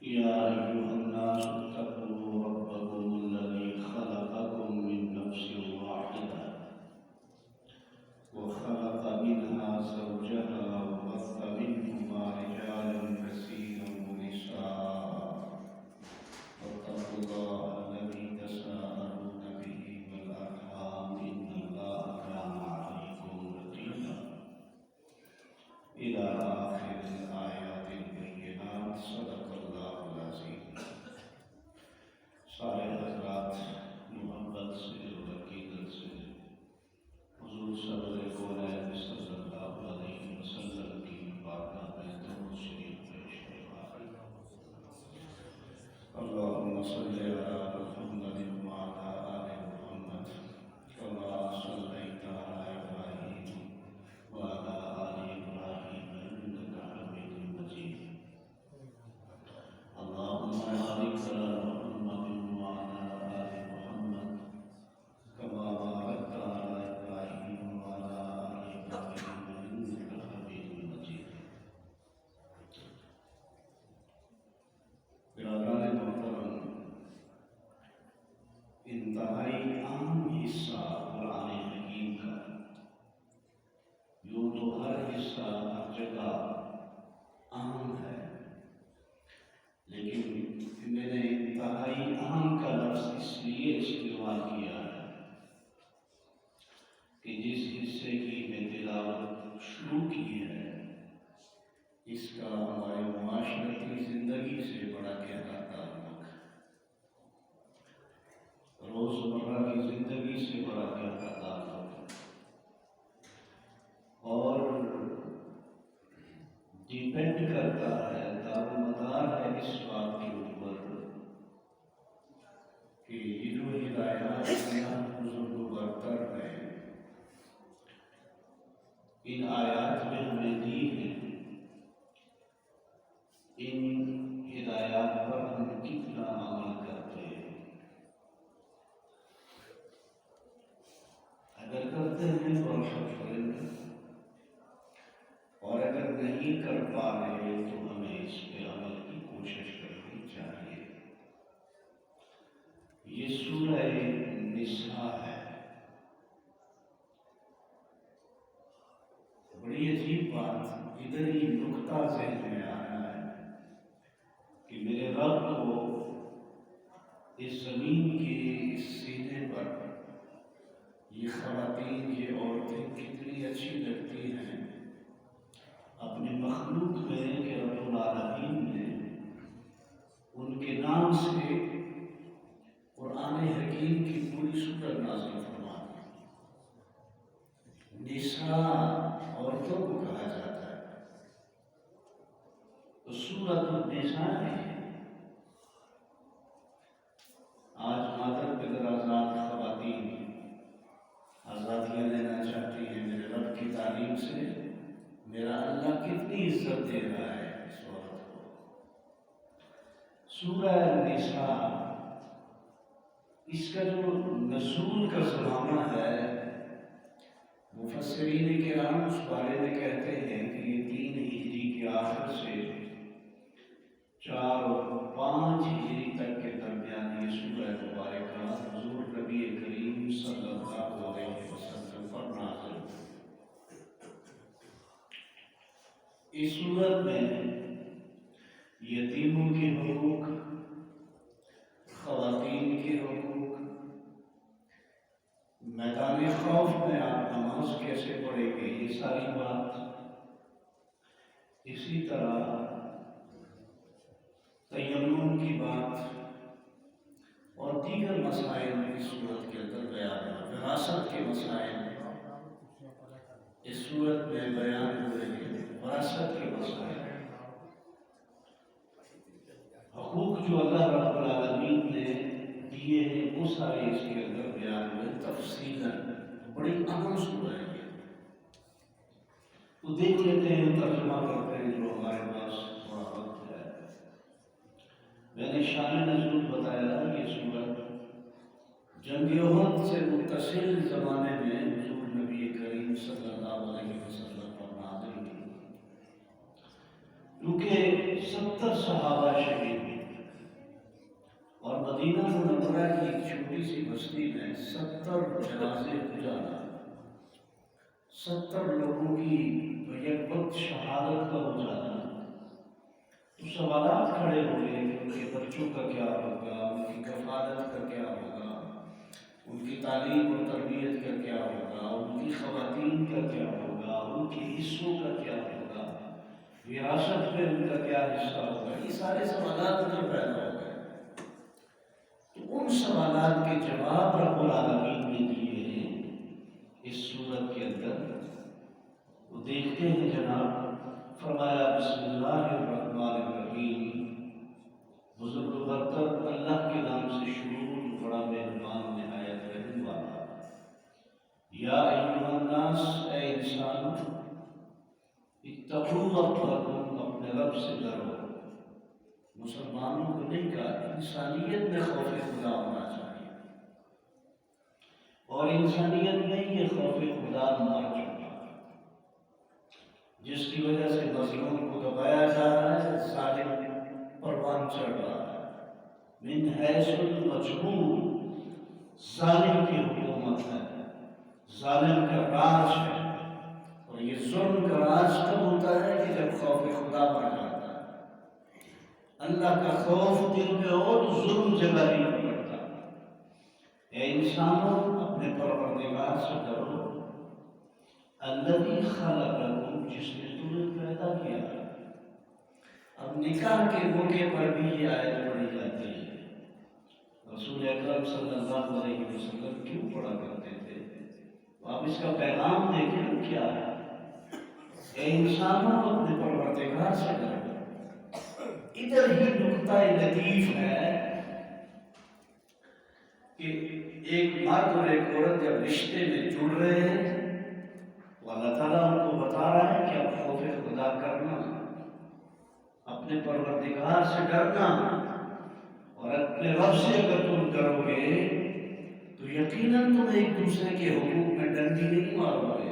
يا أيها الناس اتقوا ربكم الذي خلقكم من نفس واحدة وخلق منها زوجها وبث منهما رجالا كثيرا ونساء واتقوا الله الذي تساءلون به والأرحام إن الله كان عليكم رقيبا إلى آخر الآيات البينات صدق الله العظيم. سارے حضرات محبت سے اور عقیدت سے حضور صدر کونین صلی اللہ علیہ وسلم کی بارگاہ میں درود شریف پیش فرمائیں. اللهم صل على محمد وعلى آل محمد كما صليت على إبراهيم وعلى آل إبراهيم إنك حميد مجيد. اللهم بارك على محمد وعلى آل محمد كما باركت على إبراهيم وعلى آل إبراهيم إنك حميد مجيد. برادران محترم، انتہائی اہم حصہ قرآن حکیم کا، یوں تو ہر حصہ ہر جگہ اہم ہے، لیکن میں نے انتہائی اہم کا لفظ اس لیے استعمال کیا ہے کہ جس حصے کی میں تلاوت شروع کی ہے اس کا ہمارے معاشرتی زندگی سے بڑا گہرا تعلق ہے، روزمرہ کی زندگی سے بڑا گہرا تعلق ہے، اور ڈیپینڈ کرتا ہے، دارومدار ہے اس بات کے اوپر کہ یہ جو ہدایات اللہ بزرگ و برتر ہیں ان آیات میں ہمیں دی ہیں، ان ہدایات پر ہم کتنا عمل کرتے ہیں. اگر کرتے ہیں تو الحمدللہ، اور اگر نہیں کر پا رہے تو ہمیں اس پہ عمل کی کوشش کرنی چاہیے. یہ سورہ نساء ہے. بڑی عجیب بات، ادھر ہی نقطہ ذہن میں آیا ہے کہ میرے رب کو اس زمین کے اس سینے پر یہ خواتین، یہ عورتیں کتنی اچھی لگتی ہیں اپنی مخلوق میں کہ رب العالمین نے ان کے نام سے قرآن حکیم کی پوری سورت نازل فرما دی. نساء عورتوں کو کہا جاتا ہے تو سورت النساء ہے. آج مادر پدر آزاد خواتین آزادیاں لینا چاہتی ہیں. میرے رب کی تعلیم سے میرا اللہ کتنی عزت دے رہا ہے اس وقت کو. سورہ نساء، اس کا جو نزول کا زمانہ ہے مفسرین کرام اس بارے میں کہتے ہیں کہ یہ 3 ہجری کے آخر سے 4 اور 5 ہجری تک کے درمیان یہ سورہ مبارکہ حضور نبی کریم صلی اللہ علیہ وسلم پر نازل ہوئی. اس صورت میں یتیموں کے حقوق، خواتین کے حقوق، میدان خوف میں آپ نماز کیسے پڑھیں گے یہ ساری بات، اسی طرح تیمم کی بات اور دیگر مسائل اس صورت کے اندر بیان ہے. وراثت کے مسائل اس صورت میں بیان ہوئے ہیں. وراثت کے مسائل، حقوق جو اللہ رب العالمین نے دیے ہیں وہ سارے اس کے اندر بیان ہوئے تفصیلاً. بڑی اہم سورہ ہے. تو دیکھ لیتے ہیں، ترجمہ کرتے ہیں جو ہمارے پاس تھوڑا وقت ہے. میں نے شان نزول بتایا. یہ سورت جنگ احد سے متصل زمانے میں حضور نبی کریم صلی اللہ علیہ وسلم پر نازل ہوئی. کیونکہ 70 صحابہ شہید ہوئے اور مدینہ منورہ کی ایک چھوٹی سی بستی میں 70 جنازے گزارا، 70 لوگوں کی یک وقت شہادت کا ہو جانا، تو سوالات کھڑے ہوئے کہ ان کے بچوں کا کیا ہوگا، ان کی کفالت کا کیا ہوگا، ان کی تعلیم اور تربیت کا کیا ہوگا، ان کی خواتین کا کیا ہوگا، ان کے حصوں کا کیا ہوگا، وراثت میں ان کا کیا حصہ ہوگا۔ یہ سارے سوالات ادھر پیدا ہو گئے۔ تو ان سوالات کے جواب رب العالمین نے دیے ہیں اس سورت کے اندر، وہ دیکھتے ہیں جناب۔ فرمایا بسم اللہ الرحمن الرحیم، بزرگ و برتر اللہ کے نام سے شروع جو بڑا مہربان نہایت رحم والا۔ یا ایھا الناس، اے انسان، اتقوا ربکم، اپنے رب سے ڈرو۔ مسلمانوں کو نہیں کہا، انسانیت میں خوف خدا ہونا چاہیے، اور انسانیت میں یہ خوف خدا مر چکا، جس کی وجہ سے مظلوم کو دبایا جا رہا ہے، ظالم پروان چڑھ رہا ہے۔ من حیث المجموع، ظالم کی حکومت ہے، ظالم کا راج ہے، اور یہ ظلم کا راج کب ہوتا ہے کہ جب خوف خدا مر جاتا ہے۔ اللہ کا خوف دل میں ہو تو ظلم جگہ نہیں پکڑتا۔ اے انسانوں، اپنے پروردگار سے ڈرو، الذی خلقکم، جس نے تمہیں پیدا کیا ہے۔ اب نکاح کے موقع پر بھی یہ آیت پڑھی جاتی ہے۔ رسول اکرم صلی اللہ علیہ وسلم کیوں پڑھا کرتے تھے؟ تو آپ اس کا پیغام دیکھیں کیا ہے۔ اے انسانوں، اپنے پروردگار سے ڈرو۔ ادھر ہی نقطہ لطیف ہے کہ ایک مرد اور ایک عورت جب رشتے میں جڑ رہے ہیں تو اللہ تعالیٰ ان کو بتا رہا ہے کہ اب خوف خدا کرنا، اپنے پروردگار سے ڈرنا، اور اپنے رب سے اگر تم ڈرو گے تو یقیناً تم ایک دوسرے کے حقوق میں ڈنڈی نہیں مارو گے،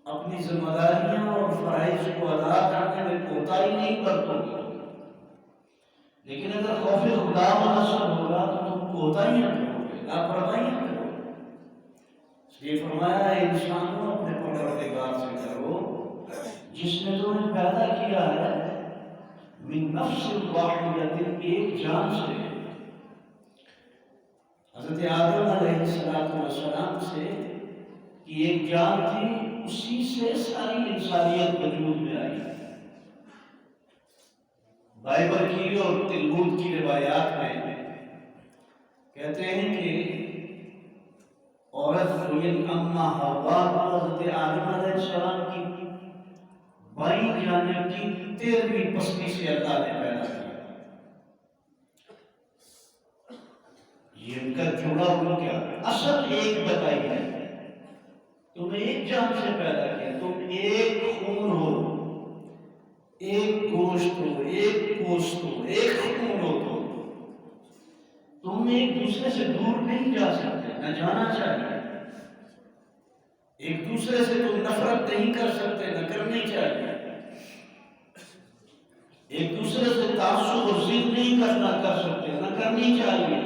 اپنی ذمہ داریاں اور فرائض کو ادا کرنے میں کوتاہی نہیں برتو گے۔ لیکن اگر خوف خدا منحصر ہوگا تو تم کوتاہیاں کرو گے، لاپرواہیاں کرو گے۔ اس لیے فرمایا ہے انسانوں، اپنے پروردگار سے ڈرو جس نے تمہیں پیدا کیا ہے من نفس واحدۃ، ایک جان سے، حضرت آدم علیہ السلام سے کہ ایک جان تھی، اسی سے ساری انسانیت وجود میں آئی۔ بائبل کی اور تلمود کی روایات میں کہتے ہیں کہ عورت کو، یعنی اماں حوا کو حضرت آدم علیہ السلام کی بائیں جانب کی 13ویں پستی سے اللہ نے پیدا کیا۔ یہ ان کا جوڑا ہوا کیا اصل ایک بتائی ہے، تمہیں ایک جان سے پیدا کیا، تم ایک خون ہو، ایک گوشت ہو، ایک پوست ہو، ایک خون ہو، تم ایک دوسرے سے دور نہیں جا سکتے، نہ جانا چاہیے۔ ایک دوسرے سے تم نفرت نہیں کر سکتے، نہ کرنی چاہیے۔ ایک دوسرے سے تعصب اور ضد نہیں کر سکتے، نہ کرنی چاہیے،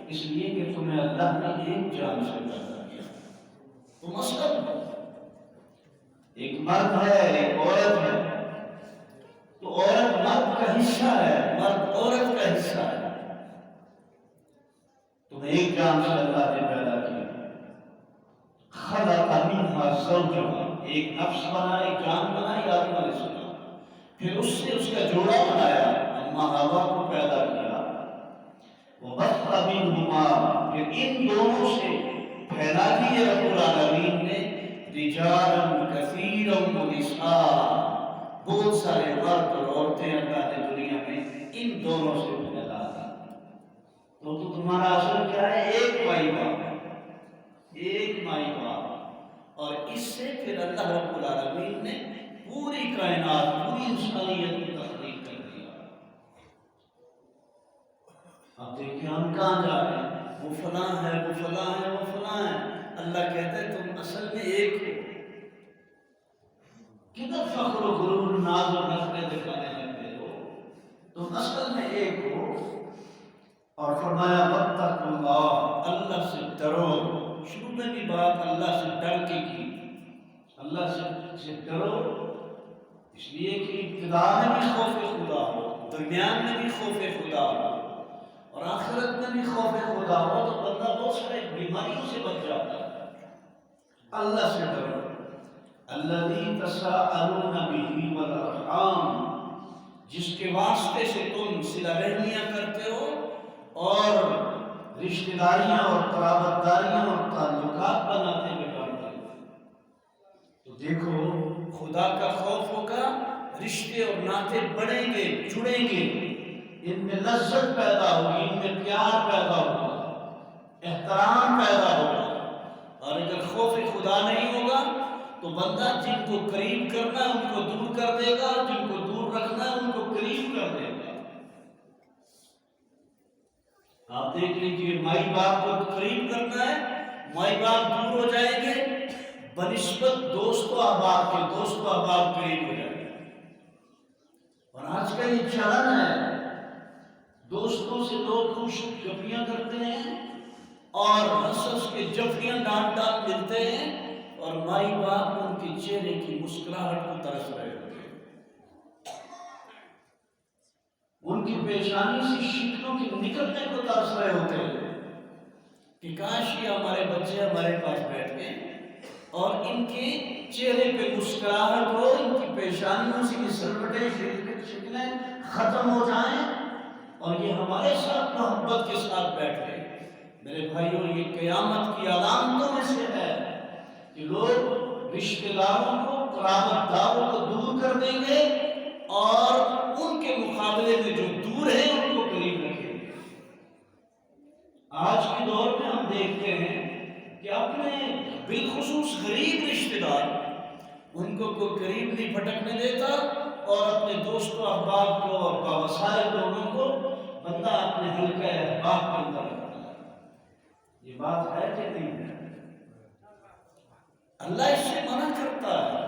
اس لیے کہ تمہیں اللہ نے ایک جان سے پیدا کیا، تم اصل ہو۔ ایک مرد ہے، ایک عورت ہے، تو عورت مرد کا حصہ ہے، مرد عورت کا حصہ ہے۔ تمہیں ایک جان سے اللہ نے پیدا کیا۔ خلق منہا زوجہا، ایک نفس بنا، ایک جان بنائی آدم علیہ السلام، پھر اس سے اس کا جوڑا بنایا، اماں حوا کو پیدا کیا۔ وبث منہما، پھر ان دونوں سے پھیلا دیے رب العالمین نے رجالا کثیرا ونساء، بہت سارے مرد اور عورتیں اللہ نے دنیا میں ان دونوں سے پھیلا دی۔ تو تمہارا اصل کیا ہے؟ ایک مائی باپ، ایک مائی باپ، اور اس سے پھر اللہ رب العالمین نے پوری کائنات، پوری انسانیت کی تخلیق کر دیا۔ اب دیکھیں ہم کہاں جا رہے ہیں، وہ فلاں ہے، وہ فلاں ہے، وہ فلاں ہے۔ اللہ کہتا ہے تم اصل میں ایک ہو۔ کدھر فخر و غرور، ناز و نخرے دکھانے لگتے ہو؟ تم اصل میں ایک ہو، اور فرمایا واتقوا اللہ، اللہ سے ڈرو۔ شروع میں بھی بات اللہ سے ڈر کے کی، اللہ سے ڈرو، اس لیے کہ ابتدا میں بھی خوف خدا ہو، درمیان میں بھی خوف خدا ہو، اور آخرت میں بھی خوف خدا ہو، تو بندہ بہت سارے بیماریوں سے بچ جاتا ہے۔ اللہ سے ڈرو، الذی تساءلون بہ والارحام، جس کے واسطے سے تم صلہ رحمیاں کرتے ہو اور رشتہ داریاں اور قرابت داریاں اور تعلقات بناتے بٹھاتے ہو۔ تو دیکھو خدا کا خوف ہوگا، رشتے اور ناطے بڑھیں گے، جڑیں گے، ان میں لذت پیدا ہوگی، ان میں پیار پیدا ہوگا، احترام پیدا ہوگا۔ اور اگر خوف خدا نہیں ہوگا تو بندہ جن کو قریب کرنا ہے ان کو دور کر دے گا، جن کو دور رکھنا ہے ان کو قریب کر دے گا۔ آپ دیکھ لیجیے، مائی باپ کو قریب کرنا ہے، مائی باپ دور ہو جائیں گے، بنسبت دوست و احباب کے، دوست و احباب قریب ہو جائیں گے۔ اور آج کا یہ چلن ہے، دوستوں سے لوگ خوش گپیاں کرتے ہیں اور ہنس کے جفیاں ڈانٹ ڈانٹ ملتے ہیں، اور مائی باپ ان کے چہرے کی مسکراہٹ کو ترس رہے ہوتے ہیں، ان کی پیشانی سے شکلوں کے نکلنے کو ترس رہے ہوتے ہیں کہ کاش یہ ہمارے بچے ہمارے پاس بیٹھ گئے اور ان کے چہرے پہ مسکراہٹ ہو، ان کی پیشانیوں سے یہ سلوٹیں شکلیں ختم ہو جائیں اور یہ ہمارے ساتھ محبت کے ساتھ بیٹھ گئے۔ میرے بھائیوں، یہ قیامت کی علامتوں میں سے ہے کہ لوگ رشتہ داروں کو، قرابت داروں کو دور کر دیں گے اور ان کے مقابلے میں جو دور ہیں ان کو قریب رکھیں گے۔ آج کے دور میں ہم دیکھتے ہیں کہ اپنے بالخصوص غریب رشتہ دار، ان کو کوئی قریب نہیں پھٹکنے دیتا، اور اپنے دوست و احباب کو اور باوسائل لوگوں کو بندہ اپنے حلقہ احباب کے اندر رکھتا ہے۔ یہ بات ہے کہ نہیں ہے؟ اللہ اس سے منع کرتا ہے۔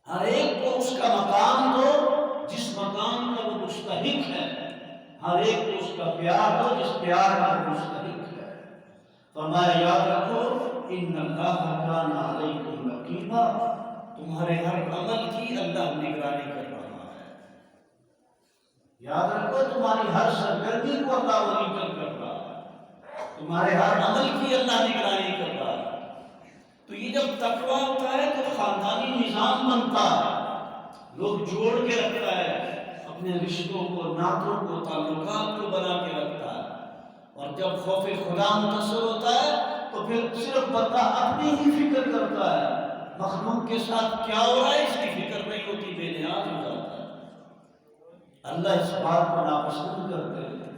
ہر ایک کو اس کا مقام دو جس مقام کا وہ مستحق ہے، ہر ایک کو اس کا پیار دو جس پیار کا وہ مستحق ہے۔ فرمایا یاد رکھو ان اللہ کان علیکم رقیبا، تمہارے ہر عمل کی اللہ نگرانی کر رہا ہے۔ یاد رکھو تمہاری ہر سرگرمی کو اللہ مانیٹر کر رہا ہے، تمہارے ہر عمل کی اللہ نگرانی کر رہا ہے۔ تو یہ جب تقویٰ ہوتا ہے تو خاندانی نظام بنتا ہے، لوگ جوڑ کے رکھتا ہے، اپنے رشتوں کو، ناطوں کو، تعلقات کو بنا کے رکھتا ہے۔ اور جب خوف خدا متصل ہوتا ہے تو پھر صرف بندہ اپنی ہی فکر کرتا ہے، مخلوق کے ساتھ کیا ہو رہا ہے اس کی فکر نہیں ہوتی، بے نیاز ہو جاتا ہے۔ اللہ اس بات کو ناپسند کرتے ہیں۔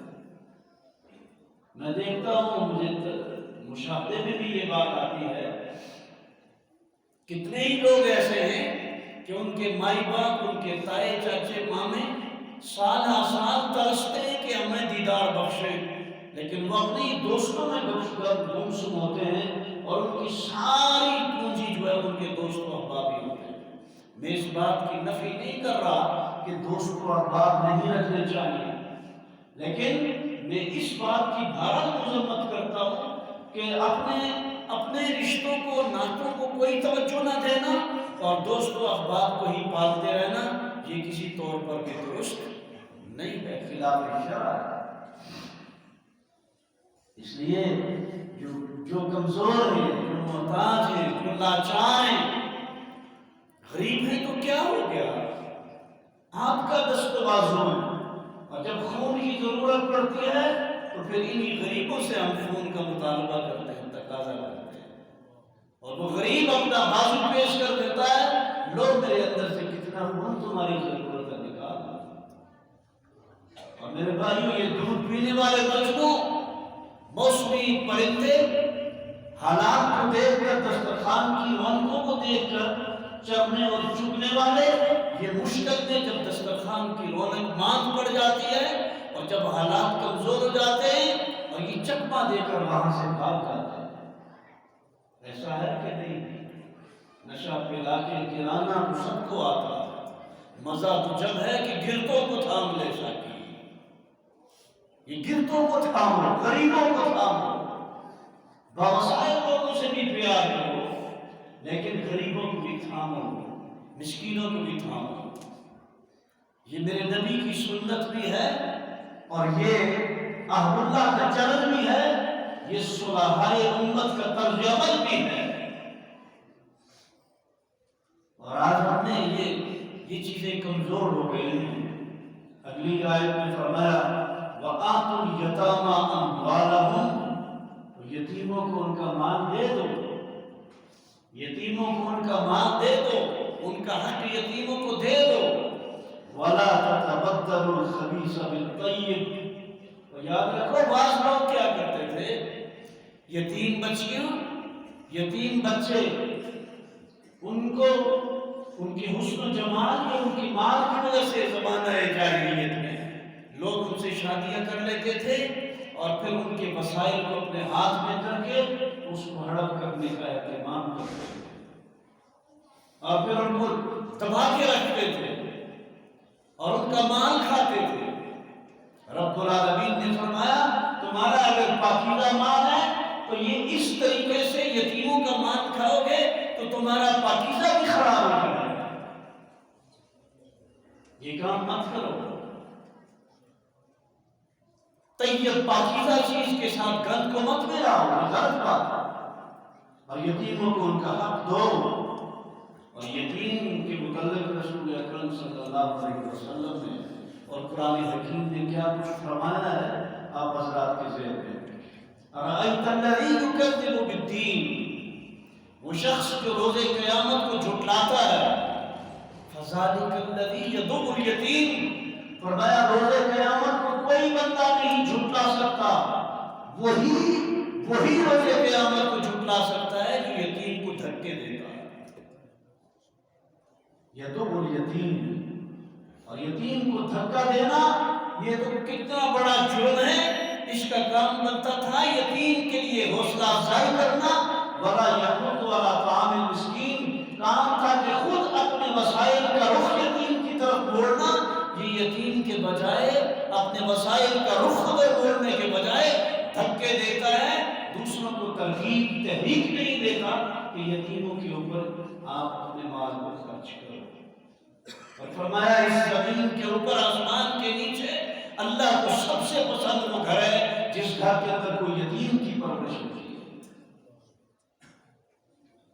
میں دیکھتا ہوں، مجھے مشاہدے میں بھی یہ بات آتی ہے، کتنے ہی لوگ ایسے ہیں کہ ان کے مائی باپ، ان کے تائے چاچے مامے سال ہر سال ترستے ہیں کہ ہمیں دیدار بخشے، لیکن وہ اپنی دوستوں میں گمسم ہوتے ہیں اور ان کی ساری پونجی جو ہے ان کے دوست و احباب ہی ہوتے ہیں۔ میں اس بات کی نفی نہیں کر رہا کہ دوست و احباب نہیں رکھنے چاہیے، لیکن میں اس بات کی بھارا مذمت کرتا ہوں کہ اپنے رشتوں کو، ناطوں کو کوئی توجہ نہ دینا اور دوست و احباب کو ہی پالتے رہنا، یہ کسی طور پر بھی درست نہیں ہے، خلاف شرع ہے۔ اس لیے جو کمزور ہیں، جو محتاج ہیں، جو لاچار ہیں، غریب ہیں تو کیا ہو گیا؟ آپ کا دست و بازو ہے، اور جب خون کی ضرورت پڑتی ہے تو پھر انہی غریبوں سے ہم خون کا مطالبہ کرتے ہیں، تقاضا کرتے ہیں، اور وہ غریب اپنا بازو پیش کر دیتا ہے، لو میرے اندر سے کتنا خون تمہاری ضرورت ہے نکال۔ اور میرے بھائیوں، یہ دودھ پینے والے مجموع، موسمی پرندے، حالات کو دیکھ کر، دسترخوان کی رونقوں کو دیکھ کر چرنے اور چگنے والے، یہ مشکل میں جب دسترخوان کی رونق ماند پڑ جاتی ہے اور جب حالات کمزور ہو جاتے ہیں اور یہ چکما دے کر وہاں سے بھاگ جاتے ہیں۔ ایسا ہے کہ نہیں؟ نشہ پلا کے گرانا تو سب کو آتا ہے، مزہ تو جب ہے کہ گرتوں کو تھام لے ساکی۔ یہ گرتوں کو تھامو، غریبوں کو تھامو، باوسائل لوگوں سے بھی پیار کرو، لیکن غریبوں کو بھی تھامو، مسکینوں کو بھی تھامو۔ یہ میرے نبی کی سنت بھی ہے اور یہ اہل اللہ کا چلن بھی ہے، یہ صلحائے امت کا طرز عمل بھی ہے۔ اور آج ہم نے یہ چیزیں کمزور ہو گئی ہیں۔ اگلی آیت میں فرمایا وَآتُوا الْيَتَامَىٰ أَمْوَالَهُمْ، تو یتیموں کو ان کا مال دے دو، یتیموں کو ان کا مال دے دو، ان کا حق یتیموں کو دے دو۔ وَلَا تَتَبَدَّلُوا الْخَبِيثَ بِالطَّيِّبِ، اور یاد رکھو بعض لوگ کیا کرتے تھے، یتیم بچیاں، یتیم بچے، ان کو ان کی حسن و جمال یا ان کی مال کی وجہ سے زمانہ جاہلیت میں لوگ ان سے شادیاں کر لیتے تھے اور پھر ان کے وسائل کو اپنے ہاتھ میں کر کے اس کو ہڑپ کرنے کا اہتمام کرتے تھے اور پھر ان کو دبا کے رکھتے تھے اور ان کا مال کھاتے تھے۔ رب العالمین نے فرمایا تمہارا اگر پاکیزہ مال ہے تو یہ اس طریقے سے یتیموں کا مال کھاؤ گے تو تمہارا پاکیزہ بھی خراب ہو جائے گا، یہ کام مت کرو۔ طیب پاکیزہ چیز کے ساتھ گند کو مت ملاؤ، یہ غلط بات ہے۔ اور یتیموں کو ان کا حق دو۔ اور یتیم کے متعلق رسول اکرم صلی اللہ علیہ وسلم نے اور قرآن حکیم نے کیا کچھ فرمایا ہے آپ حضرات کے ذہن میں۔ اَرَأَيْتَ الَّذِي يُكَذِّبُ بِالدِّينِ، وہ شخص جو روز قیامت کو جھٹلاتا ہے، فَذَلِكَ الَّذِي يَدُعُّ الْيَتِيمَ، فرمایا روز قیامت کو کوئی بندہ نہیں جھٹلا سکتا، وہی روز قیامت کو جھٹلا سکتا ہے جو یتیم کو دھکے دیتا ہے۔ یدعو الیتیم، اور یتیم کو دھکا دینا یہ تو کتنا بڑا جرم ہے۔ اس کا کام بنتا تھا یتیم کے لیے حوصلہ افزائی کرنا، وَلَا يَحُضُّ عَلَىٰ طَعَامِ الْمِسْكِينِ، کام تھا کہ خود اپنے وسائل کا رخ یتیم کی طرف موڑنا۔ یہ یتیم کے بجائے اپنے وسائل کا رخ خود موڑنے کے بجائے دھکے دیتا ہے، دوسروں کو ترغیب تحریک نہیں دیتا کہ یتیموں کے اوپر آپ اپنے مال کو خرچ کرو۔ اور فرمایا اس زمین کے اوپر آسمان کے نیچے اللہ کو سب سے پسند وہ گھر ہے جس گھر کے اندر کوئی یتیم کی پرورش ہوتی ہے۔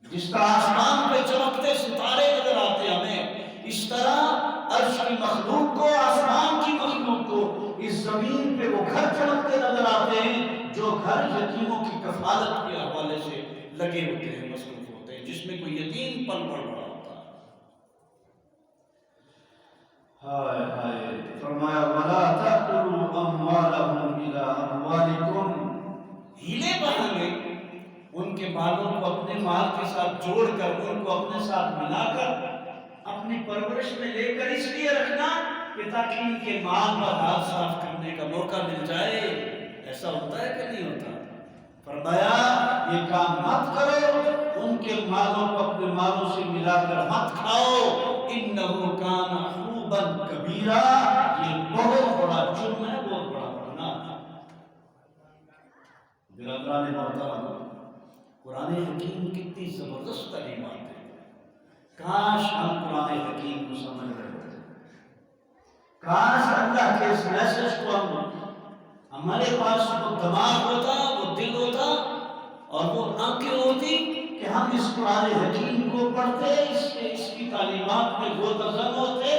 جس طرح آسمان پہ چمکتے ستارے نظر آتے ہمیں، اس طرح عرش کی مخلوق کو، آسمان کی مخلوق کو اس زمین پہ وہ گھر چمکتے نظر آتے ہیں جو گھر یتیموں کی کفالت کے حوالے سے لگے ہوتے ہیں، مصروف ہوتے ہیں، جس میں کوئی یتیم پل بڑھ رہا ہوتا ہے۔ ہائے ہائے، فرمایا وَلَا تَأْكُلُوا أَمْوَالَهُمْ إِلَىٰ أَمْوَالِكُمْ، ہیلے بہانے ان کے مالوں کو اپنے مال کے ساتھ جوڑ کر، ان کو اپنے ساتھ ملا کر اپنی پرورش میں لے کر اس لیے رکھنا کہ تاکہ ان کے مال پر ہاتھ صاف کرنے کا موقع مل جائے۔ ایسا ہوتا ہے کہ نہیں ہوتا؟ فرمایا یہ کام مت کرو، ان کے مالوں کو اپنے مالوں سے ملا کر مت کھاؤ، إِنَّهُ كَانَ حُوبًا كَبِيرًا، یہ بہت بڑا جرم ہے، بہت بڑا گناہ ہے۔ برادران محترم، قرآن حکیم کتنی زبردست تعلیمات ہے، کاش ہم قرآن حکیم کو سمجھ رہے ہوتے، کاش اللہ کے اس میسج کو ہمارے پاس وہ دماغ ہوتا، وہ دل ہوتا اور وہ آنکھیں ہوتی کہ ہم اس قرآن حکیم کو پڑھتے، اس کی تعلیمات میں وہ تزم ہوتے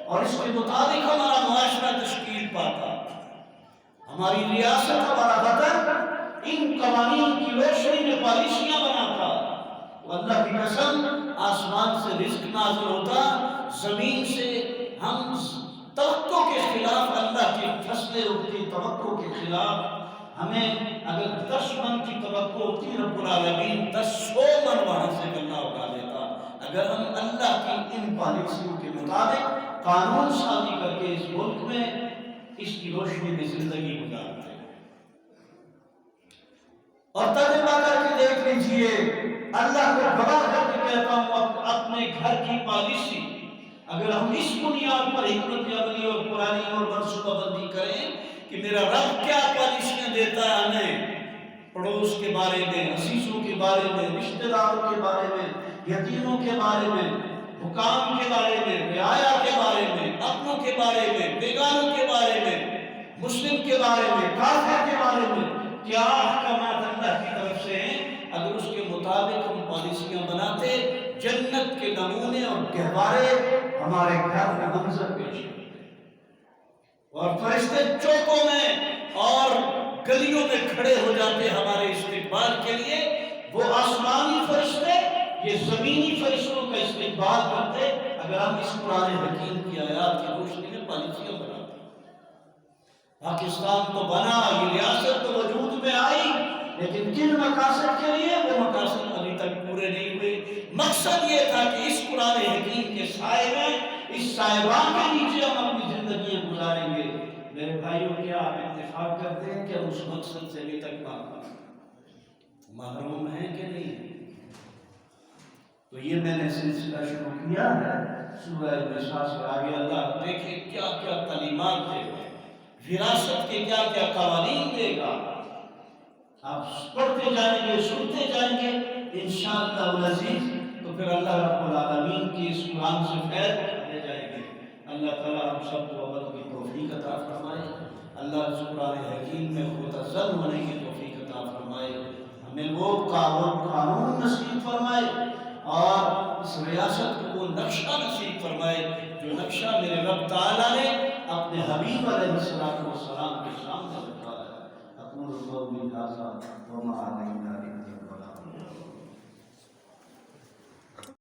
اور اس کے مطابق ہمارا معاشرہ تشکیل پاتا، ہماری ریاست، ہمارا وطن ان قوانین کی روشنی میں پالیسیاں بناتا۔ اللہ کی قسم، آسمان سے رزق نازل ہوتا، زمین سے ہم توقع کے خلاف اللہ کی فصلیں اگتی، توقع کے خلاف ہمیں اگر 10 من کی توقع ہوتی، رب العالمین 100 من وہاں سے غلہ اگا دیتا، اگر ہم اللہ کی ان پالیسیوں کے مطابق قانون سازی کر کے اس ملک میں اس کی روشنی میں زندگی گزارتے۔ اور تجربہ کر کے دیکھ لیجئے، اللہ کو گواہ کر کے کہتا ہوں، اپنے گھر کی پالیسی اگر ہم اس بنیاد پر حکمت عملی اور پرانی اور منصوبہ بندی کریں کہ کہ میرا رب کیا پالیسیاں دیتا ہے ہمیں پڑوس کے بارے میں، عزیزوں کے بارے میں، رشتہ داروں کے بارے میں، یتیموں کے بارے میں، حکام کے بارے میں، رعایا کے بارے میں، اپنوں کے بارے میں، بیگانوں کے بارے میں، مسلم کے بارے میں، کافر کے بارے میں کیا احکامات اللہ کی طرف سے ہیں۔ اگر اس کے مطابق ہم پالیسیاں بناتے، جنت کے نمونے اور گہوارے ہمارے گھر میں منظر پیش ہوتے، اور فرشتے چوکوں میں اور گلیوں میں کھڑے ہو جاتے ہمارے استقبال کے لیے۔ وہ آسمانی فرشتے یہ زمینی فرشتوں کا استقبال کرتے اگر ہم اس قرآن حکیم کی آیات کی روشنی میں پالیسیاں بناتے۔ پاکستان تو بنا، یہ ریاست تو وجود میں آئی، لیکن کن مقاصد کے لیے؟ وہ مقاصد ابھی تک پورے نہیں ہوئے۔ مقصد یہ تھا کہ اس قرآن حکیم کے سائے میں، اس سائبان کے نیچے ہم اپنی زندگیاں گزاریں گے۔ میرے بھائیوں، کیا آپ اتفاق کرتے ہیں کہ اس مقصد سے ابھی تک محروم ہیں کہ نہیں؟ تو یہ میں نے سلسلہ شروع کیا ہے سورہ النساء سے آگے۔ اللہ دیکھے کیا کیا تعلیمات دے گا، وراثت کے کیا کیا قوانین دے گا۔ آپ پڑھتے جائیں گے، سنتے جائیں گے انشاءاللہ العزیز، تو پھر اللہ رب العالمین کی اس قرآن سے فیض لے جائیں گے۔ اللہ تعالیٰ ہم سب کو عمل کی توفیق عطا فرمائے۔ اللہ اس قرآن حکیم میں متزن ہونے کی توفیق عطا فرمائے۔ ہمیں وہ قانون نصیب فرمائے اور اس ریاست کو وہ نقشہ نصیب فرمائے جو نقشہ میرے رب تعالیٰ نے اپنے حبیب علیہ السلام کے سامنے رکھا ہے۔ اقول قولی ھذا وما علینا الا البلاغ۔